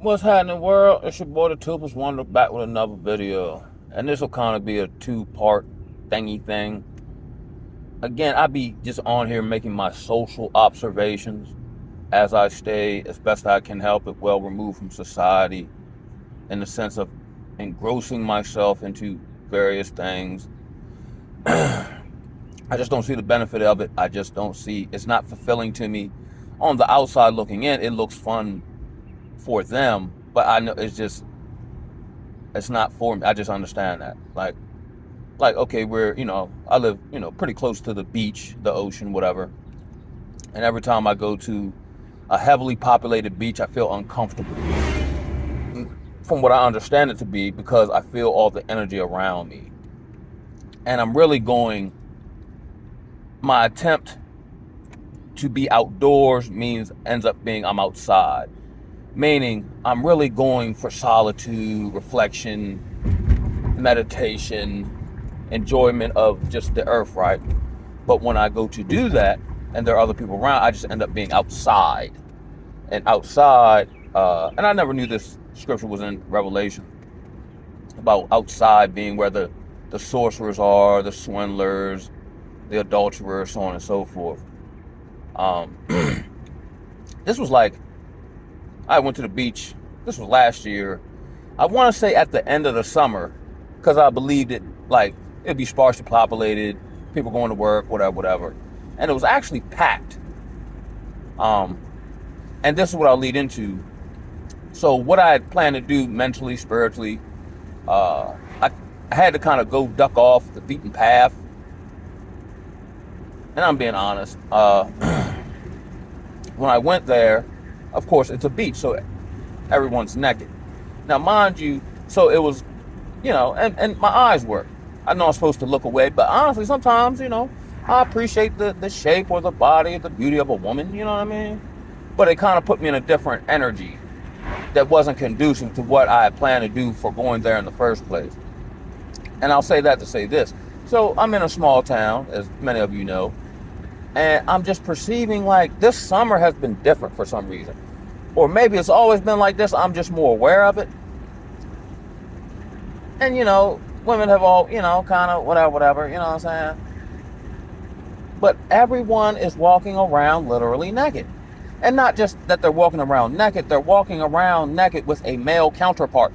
What's happening, world? It's your boy, the Tubers Wonder, back with another video. And this will kind of be a two-part thingy thing. Again, I be just on here making my social observations as I stay, as best I can help it, well removed from society, in the sense of engrossing myself into various things. I just don't see the benefit of it. I just don't see, it's not fulfilling to me. On the outside looking in, it looks fun for them, but I know it's not for me. I just understand that. Okay, I live, pretty close to the beach, the ocean, whatever. And every time I go to a heavily populated beach, I feel uncomfortable. From what I understand it to be, because I feel all the energy around me. And I'm really going, my attempt to be outdoors ends up being I'm outside. Meaning I'm really going for solitude, reflection, meditation, enjoyment of just the earth, right? But when I go to do that and there are other people around, I just end up being outside. And outside, and I never knew this scripture was in Revelation about outside being where the sorcerers are, the swindlers, the adulterers, so on and so forth. This was like, I went to the beach, this was last year, I want to say at the end of the summer, because I believed it'd be sparsely populated, people going to work, whatever. And it was actually packed. And this is what I'll lead into. So what I had planned to do mentally, spiritually, I had to kind of go duck off the beaten path. And I'm being honest. When I went there, of course, it's a beach, so everyone's naked. Now, mind you, so it was, and my eyes work. I know I'm supposed to look away, but honestly, sometimes, I appreciate the shape or the body, the beauty of a woman, you know what I mean? But it kind of put me in a different energy that wasn't conducive to what I had planned to do for going there in the first place. And I'll say that to say this. So I'm in a small town, as many of you know, and I'm just perceiving like this summer has been different for some reason. Or maybe it's always been like this, I'm just more aware of it. And, women have all, kind of whatever, you know what I'm saying? But everyone is walking around literally naked. And not just that they're walking around naked, they're walking around naked with a male counterpart.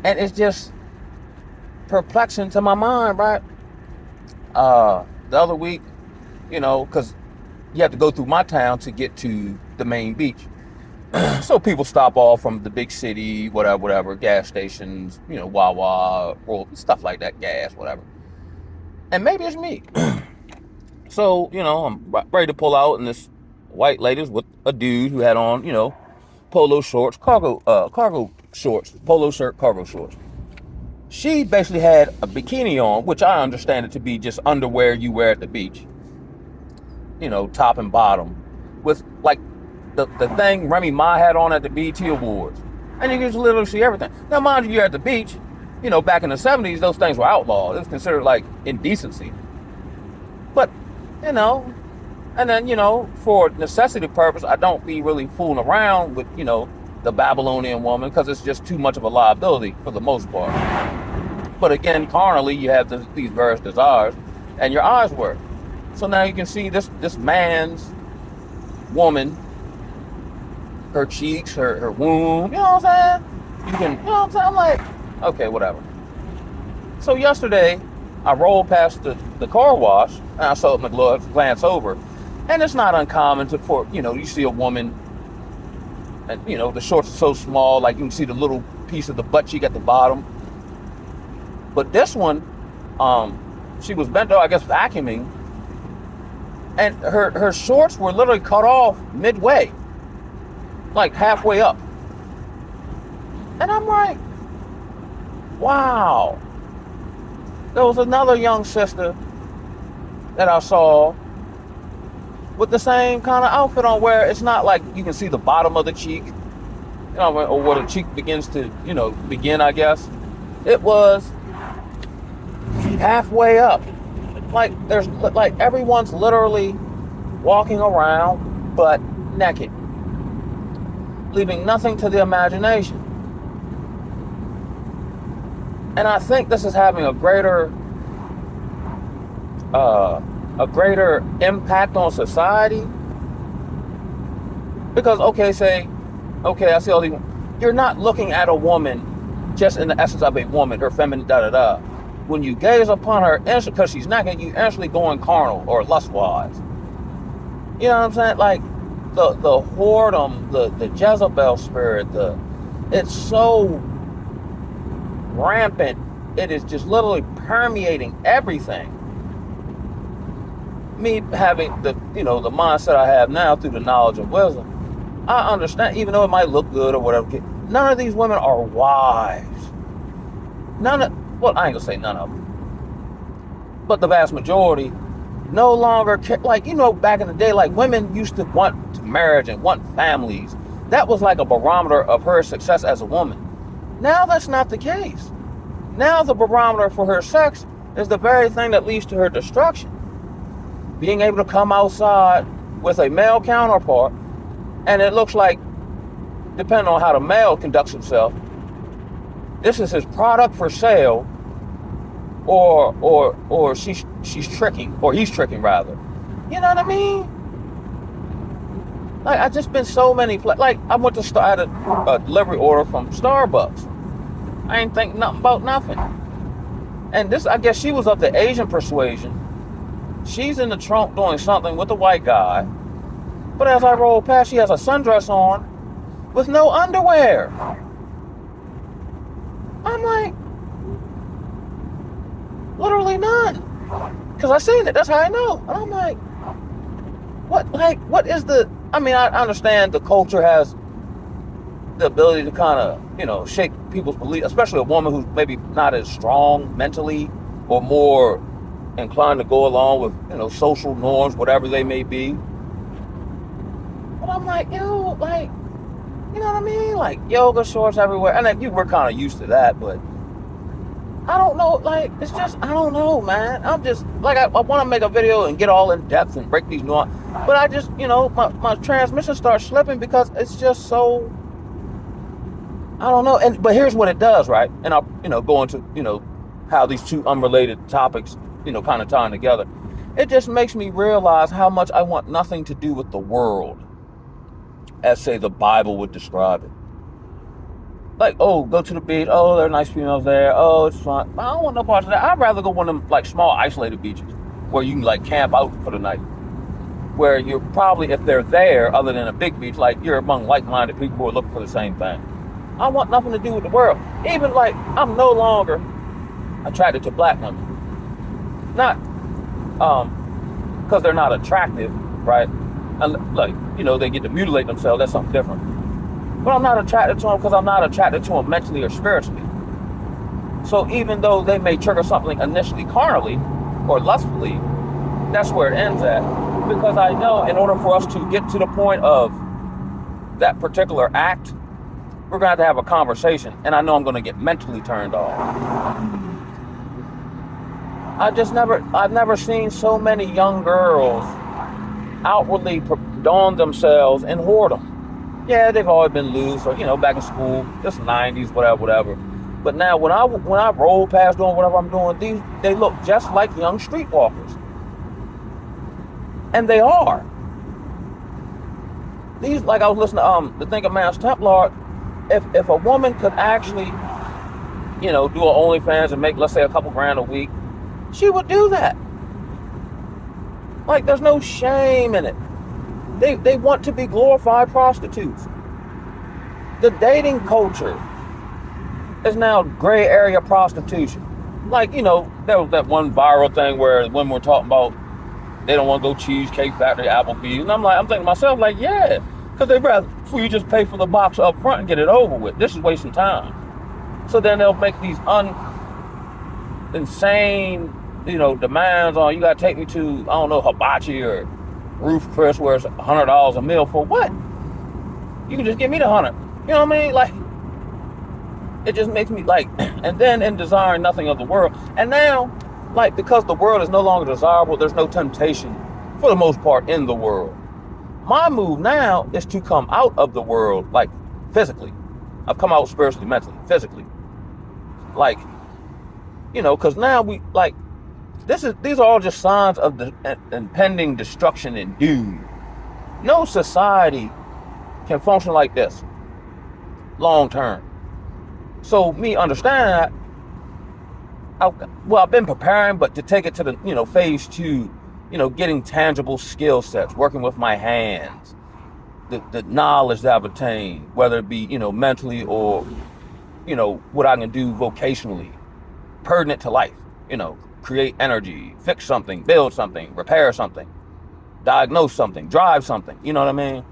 And it's just perplexing to my mind, right? The other week, because you have to go through my town to get to the main beach. So people stop off from the big city, whatever, gas stations, Wawa, stuff like that, gas, whatever. And maybe it's me. So, I'm ready to pull out, and this white lady's with a dude who had on, polo shorts, cargo shorts, polo shirt, cargo shorts. She basically had a bikini on, which I understand it to be just underwear you wear at the beach. Top and bottom. With like the thing Remy Ma had on at the BET Awards. And you can just literally see everything. Now, mind you, you're at the beach. Back in the 70s, those things were outlawed. It was considered like indecency. But, and then, for necessity purpose, I don't be really fooling around with, the Babylonian woman, because it's just too much of a liability for the most part. But again, carnally, you have these various desires, and your eyes work. So now you can see this man's woman, her cheeks, her womb, you know what I'm saying? You can, you know what I'm saying? I'm like, okay, whatever. So yesterday, I rolled past the car wash, and I saw McLeod glance over. And it's not uncommon you see a woman, and, the shorts are so small, like you can see the little piece of the butt cheek at the bottom. But this one, she was bent over, I guess, vacuuming, and her shorts were literally cut off midway, like halfway up. And I'm like, wow. There was another young sister that I saw with the same kind of outfit on, where it's not like you can see the bottom of the cheek, or where the cheek begins to, begin, I guess. It was halfway up. Like everyone's literally walking around but naked. leaving nothing to the imagination. And I think this is having a greater impact on society. Because, I see all these, you're not looking at a woman just in the essence of a woman, her feminine, da-da-da. When you gaze upon her, because she's naked, you instantly going carnal or lust-wise. You know what I'm saying? Like, the whoredom, the Jezebel spirit, it's so rampant. It is just literally permeating everything. Me having the mindset I have now through the knowledge and wisdom, I understand, even though it might look good or whatever, none of these women are wise. I ain't gonna say none of them, but the vast majority no longer care. Like, back in the day, like, women used to want marriage and want families. That was like a barometer of her success as a woman. Now that's not the case. Now the barometer for her sex is the very thing that leads to her destruction. Being able to come outside with a male counterpart, and it looks like, depending on how the male conducts himself, this is his product for sale, or she's tricking, or he's tricking rather. You know what I mean? Like, I just been so many like, I went to start a delivery order from Starbucks. I ain't think nothing about nothing. And this, I guess she was of the Asian persuasion. She's in the trunk doing something with a white guy. But as I roll past, she has a sundress on with no underwear. I'm like, literally none. Because I seen it. That's how I know. And I'm like, what is the... I mean, I understand the culture has the ability to kind of, shake people's beliefs, especially a woman who's maybe not as strong mentally or more inclined to go along with, social norms, whatever they may be. But I'm like, you know what I mean? Like, yoga shorts everywhere. And you were kind of used to that, but I don't know. Like, it's just, I don't know, man. I'm just, like, I want to make a video and get all in depth and break these nuances. But I just, my transmission starts slipping because it's just so, I don't know. But here's what it does, right? And I'll, go into, how these two unrelated topics, kind of tying together. It just makes me realize how much I want nothing to do with the world, as, say, the Bible would describe it. Like, oh, go to the beach. Oh, there are nice females there. Oh, it's fun. I don't want no parts of that. I'd rather go one of them, like, small isolated beaches where you can, like, camp out for the night. Where you're probably, if they're there, other than a big beach, like, you're among like-minded people who are looking for the same thing. I want nothing to do with the world. Even, like, I'm no longer attracted to black women. Not because they're not attractive, right? And, like, they get to mutilate themselves. That's something different. But I'm not attracted to them because I'm not attracted to them mentally or spiritually. So even though they may trigger something initially carnally or lustfully, that's where it ends at. Because I know in order for us to get to the point of that particular act, we're going to have a conversation. And I know I'm going to get mentally turned off. I've never seen so many young girls outwardly don themselves in whoredom. Yeah, they've always been loose, or, back in school, just 90s, whatever. But now when I roll past doing whatever I'm doing, they look just like young streetwalkers. And they are. These, like I was listening to the Think of Man's Templar, if a woman could actually, do an OnlyFans and make, let's say, a couple grand a week, she would do that. Like, there's no shame in it. They want to be glorified prostitutes. The dating culture is now gray area prostitution. Like, there was that one viral thing where women were talking about they don't want to go Cheesecake Factory, Applebee's. And I'm thinking to myself, like, yeah, because they'd rather you just pay for the box up front and get it over with. This is wasting time. So then they'll make these insane, demands on, you got to take me to, I don't know, Hibachi or Ruth Chris, where it's $100 a meal for what? You can just give me the 100. You know what I mean? Like, it just makes me like, and then in desiring nothing of the world. And now, like, because the world is no longer desirable, there's no temptation, for the most part, in the world. My move now is to come out of the world, like physically. I've come out spiritually, mentally, physically. Like, because now these are all just signs of the impending destruction and doom. No society can function like this long term. So me understanding that, I've been preparing, but to take it to the, phase 2, getting tangible skill sets, working with my hands, the knowledge that I've attained, whether it be, mentally or, what I can do vocationally, pertinent to life, create energy, fix something, build something, repair something, diagnose something, drive something, you know what I mean?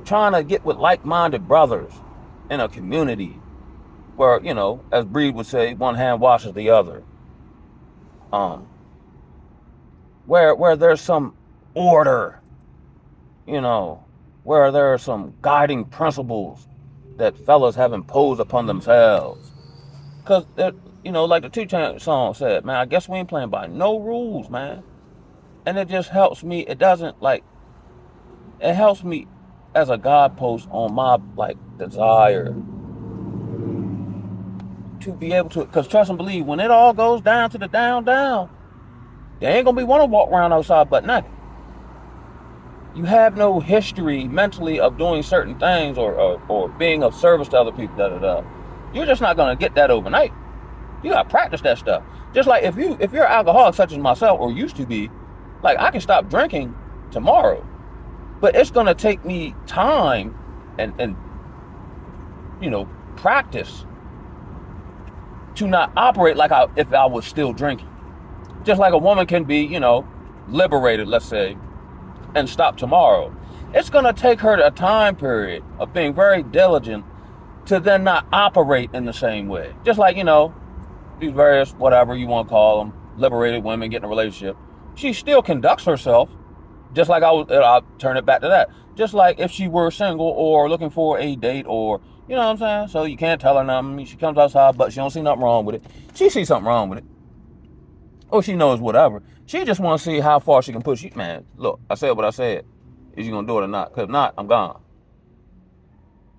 Trying to get with like-minded brothers in a community where, as Breed would say, one hand washes the other. Where there's some order, where there are some guiding principles that fellas have imposed upon themselves. Because, like the 2 Chainz song said, man, I guess we ain't playing by no rules, man. And it just helps me. It helps me as a guidepost on my, desire to be able to, because trust and believe, when it all goes down to the down, there ain't gonna be one to walk around outside but nothing. You have no history mentally of doing certain things or being of service to other people, You're just not gonna get that overnight. You gotta practice that stuff. Just like if you're an alcoholic such as myself, or used to be, I can stop drinking tomorrow. But it's gonna take me time and practice to not operate if I was still drinking. Just like a woman can be, liberated, let's say, and stop tomorrow. It's going to take her a time period of being very diligent to then not operate in the same way. Just like, these various, whatever you want to call them, liberated women get in a relationship. She still conducts herself just like I'll turn it back to that. Just like if she were single or looking for a date or, you know what I'm saying? So you can't tell her nothing. She comes outside, but she don't see nothing wrong with it. She sees something wrong with it. Or she knows whatever. She just want to see how far she can push you. Man, look, I said what I said. Is you going to do it or not? Because if not, I'm gone.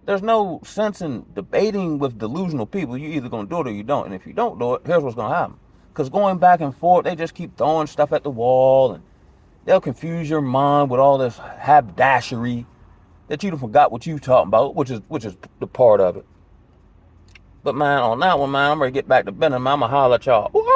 There's no sense in debating with delusional people. You either going to do it or you don't. And if you don't do it, here's what's going to happen. Because going back and forth, they just keep throwing stuff at the wall. And they'll confuse your mind with all this haberdashery that you forgot what you talking about, which is the part of it. But man, on that one, man, I'm ready to get back to business, man. I'm going to holler at y'all. Ooh,